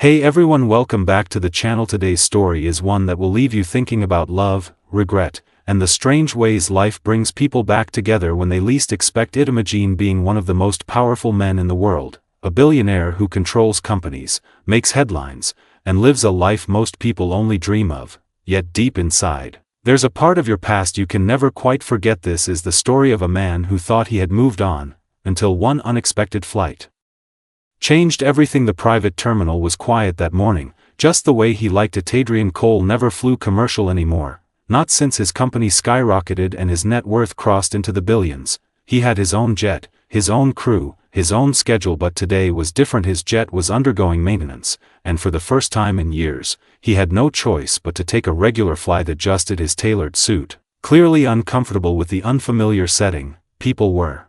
Hey everyone, welcome back to the channel. Today's story is one that will leave you thinking about love, regret, and the strange ways life brings people back together when they least expect it. Imagine being one of the most powerful men in the world, a billionaire who controls companies, makes headlines, and lives a life most people only dream of, yet deep inside, there's a part of your past you can never quite forget. This is the story of a man who thought he had moved on, until one unexpected flight changed everything. The private terminal was quiet that morning, just the way he liked it. Adrian Cole never flew commercial anymore, not since his company skyrocketed and his net worth crossed into the billions. He had his own jet, his own crew, his own schedule, but today was different. His jet was undergoing maintenance, and for the first time in years, he had no choice but to take a regular flight. Adjusted his tailored suit, clearly uncomfortable with the unfamiliar setting. People were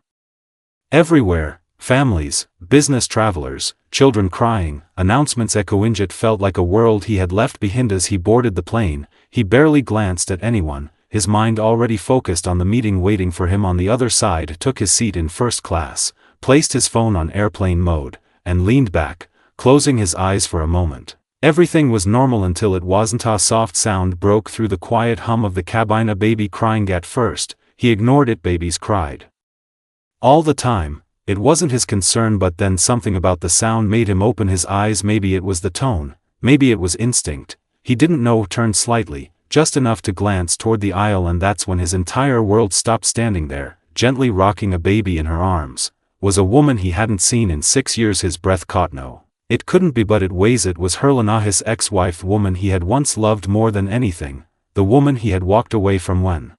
everywhere. Families, business travelers, children crying, announcements echoing. It felt like a world he had left behind. As he boarded the plane, he barely glanced at anyone, his mind already focused on the meeting waiting for him on the other side. Took his seat in first class, placed his phone on airplane mode, and leaned back, closing his eyes for a moment. Everything was normal until it wasn't. A soft sound broke through the quiet hum of the cabine. A baby crying. At first, he ignored it. Babies cried all the time. It wasn't his concern, but then something about the sound made him open his eyes. Maybe it was the tone, maybe it was instinct. He didn't know. Turned slightly, just enough to glance toward the aisle, and that's when his entire world stopped. Standing there, gently rocking a baby in her arms, was a woman he hadn't seen in 6 years. His breath caught. No, it couldn't be, but it was. It was Herlena, his ex-wife, the woman he had once loved more than anything, the woman he had walked away from when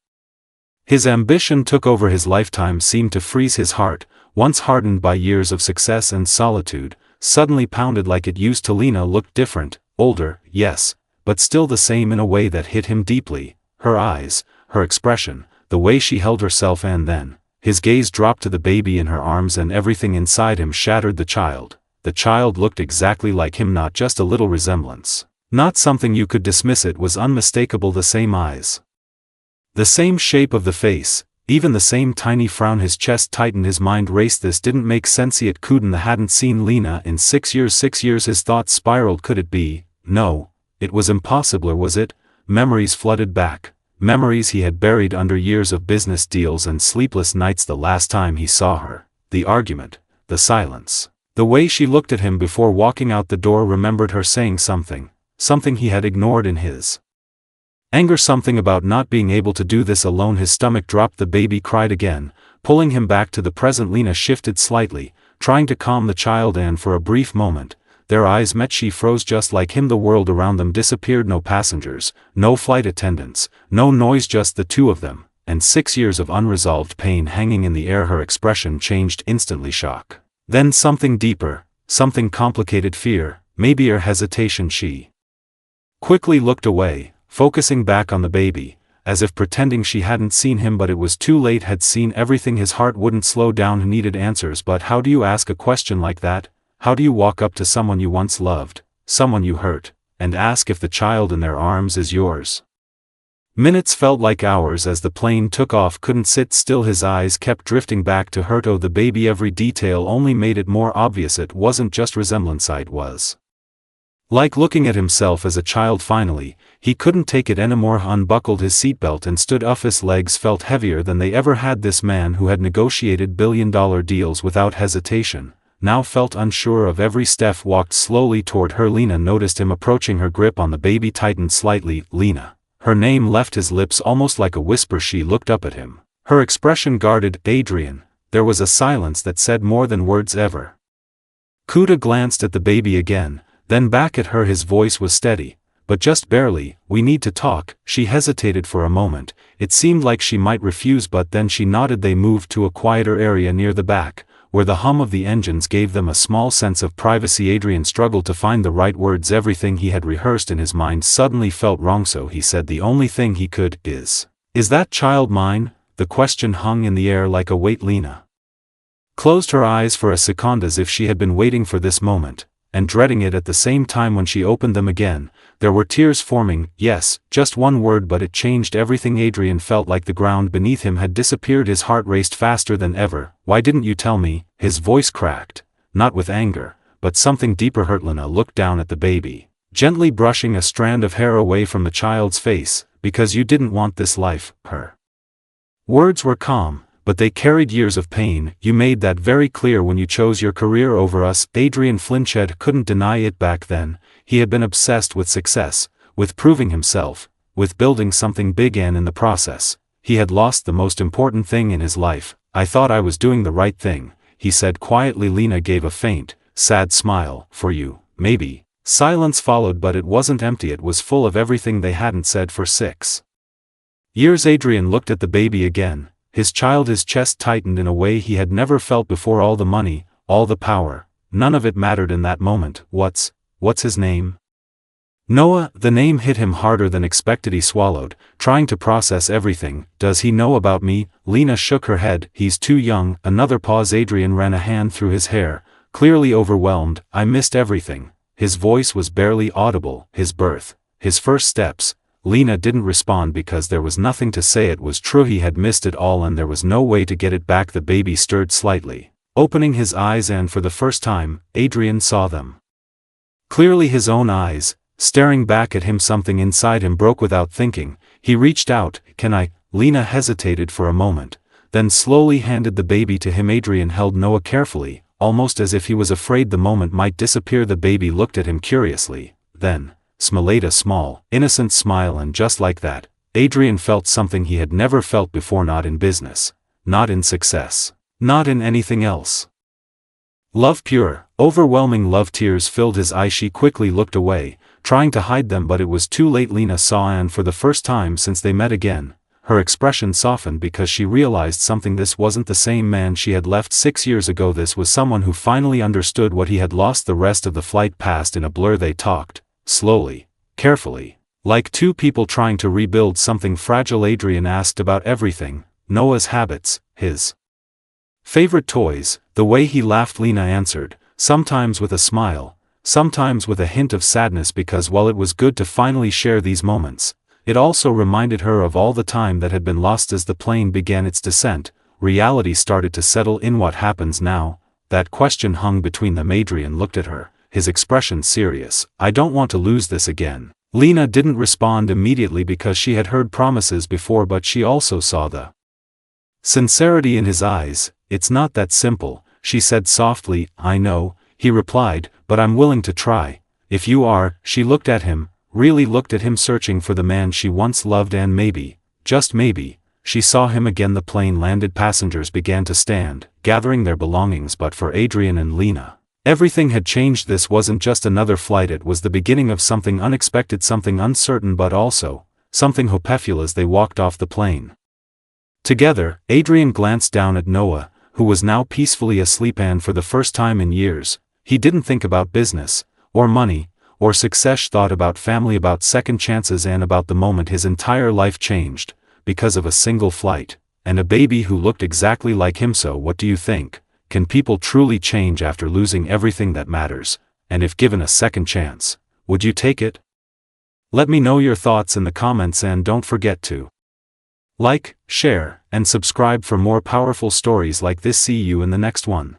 his ambition took over. His lifetime seemed to freeze. His heart, once hardened by years of success and solitude, suddenly pounded like it used to. Lena looked different, older, yes, but still the same in a way that hit him deeply. Her eyes, her expression, the way she held herself. And then, his gaze dropped to the baby in her arms, and everything inside him shattered. The child looked exactly like him, not just a little resemblance, not something you could dismiss. It was unmistakable. The same eyes, the same shape of the face, even the same tiny frown. His chest tightened, his mind raced. This didn't make sense. He hadn't seen Lena in 6 years. 6 years. His thoughts spiraled. Could it be? No, it was impossible. Or was it? Memories flooded back, memories he had buried under years of business deals and sleepless nights. The last time he saw her, the argument, the silence, the way she looked at him before walking out the door. Remembered her saying something he had ignored in his anger, something about not being able to do this alone. His stomach dropped. The baby cried again, pulling him back to the present. Lena shifted slightly, trying to calm the child, and for a brief moment, their eyes met. She froze just like him. The world around them disappeared. No passengers, no flight attendants, no noise, just the two of them, and 6 years of unresolved pain hanging in the air. Her expression changed instantly. Shock, then something deeper, something complicated. Fear, maybe, or hesitation. She quickly looked away, focusing back on the baby, as if pretending she hadn't seen him. But it was too late. Had seen everything. His heart wouldn't slow down. He needed answers. But how do you ask a question like that? How do you walk up to someone you once loved, someone you hurt, and ask if the child in their arms is yours? Minutes felt like hours as the plane took off. Couldn't sit still. His eyes kept drifting back to her. The baby, every detail only made it more obvious. It wasn't just resemblance. It was like looking at himself as a child. Finally, he couldn't take it anymore. Unbuckled his seatbelt and stood up. His legs felt heavier than they ever had. This man who had negotiated billion-dollar deals without hesitation, now felt unsure of every step. Walked slowly toward her. Lena noticed him approaching. Her grip on the baby tightened slightly. Lena. Her name left his lips almost like a whisper. She looked up at him, her expression guarded. Adrian. There was a silence that said more than words ever. Kuda glanced at the baby again, then back at her. His voice was steady, but just barely. We need to talk. She hesitated for a moment. It seemed like she might refuse, but then she nodded. They moved to a quieter area near the back, where the hum of the engines gave them a small sense of privacy. Adrian struggled to find the right words. Everything he had rehearsed in his mind suddenly felt wrong, so he said the only thing he could, Is that child mine?" The question hung in the air like a weight. Lena closed her eyes for a second, as if she had been waiting for this moment, and dreading it at the same time. When she opened them again, there were tears forming. Yes, just one word, but it changed everything. Adrian felt like the ground beneath him had disappeared. His heart raced faster than ever. "Why didn't you tell me?" His voice cracked, not with anger, but something deeper hurt. Lena looked down at the baby, gently brushing a strand of hair away from the child's face. Because you didn't want this life, her words were calm, but they carried years of pain. You made that very clear when you chose your career over us. Adrian flinched, couldn't deny it back then. He had been obsessed with success, with proving himself, with building something big, and in the process, he had lost the most important thing in his life. I thought I was doing the right thing, he said quietly. Lena gave a faint, sad smile. For you, maybe. Silence followed, but it wasn't empty. It was full of everything they hadn't said for 6 years. Adrian looked at the baby again, his child. His chest tightened in a way he had never felt before. All the money, all the power, none of it mattered in that moment. What's his name? Noah. The name hit him harder than expected. He swallowed, trying to process everything. Does he know about me? Lena shook her head. He's too young. Another pause. Adrian ran a hand through his hair, clearly overwhelmed. I missed everything. His voice was barely audible. His birth, his first steps. Lena didn't respond because there was nothing to say. It was true, he had missed it all and there was no way to get it back. The baby stirred slightly, opening his eyes, and for the first time, Adrian saw them clearly. His own eyes, staring back at him. Something inside him broke. Without thinking, he reached out. Can I? Lena hesitated for a moment, then slowly handed the baby to him. Adrian held Noah carefully, almost as if he was afraid the moment might disappear. The baby looked at him curiously, then smiled a small, innocent smile, and just like that, Adrian felt something he had never felt before. Not in business, not in success, not in anything else. Love, pure, overwhelming love. Tears filled his eyes. She quickly looked away, trying to hide them, but it was too late. Lena saw, and for the first time since they met again, her expression softened because she realized something. This wasn't the same man she had left 6 years ago. This was someone who finally understood what he had lost. The rest of the flight passed in a blur. They talked, slowly, carefully, like two people trying to rebuild something fragile. Adrian asked about everything, Noah's habits, his favorite toys, the way he laughed. Lena answered, sometimes with a smile, sometimes with a hint of sadness, because while it was good to finally share these moments, it also reminded her of all the time that had been lost. As the plane began its descent, reality started to settle in. What happens now? That question hung between them. Adrian looked at her, his expression serious. I don't want to lose this again. Lena didn't respond immediately because she had heard promises before, but she also saw the sincerity in his eyes. It's not that simple, she said softly. I know, he replied, but I'm willing to try. If you are. She looked at him, really looked at him, searching for the man she once loved, and maybe, just maybe, she saw him again. The plane landed. Passengers began to stand, gathering their belongings, but for Adrian and Lena, everything had changed. This wasn't just another flight, it was the beginning of something unexpected, something uncertain, but also something hopeful. As they walked off the plane together, Adrian glanced down at Noah, who was now peacefully asleep, and for the first time in years, he didn't think about business, or money, or success. Thought about family, about second chances, and about the moment his entire life changed, because of a single flight, and a baby who looked exactly like him. So what do you think? Can people truly change after losing everything that matters? And if given a second chance, would you take it? Let me know your thoughts in the comments, and don't forget to like, share, and subscribe for more powerful stories like this. See you in the next one.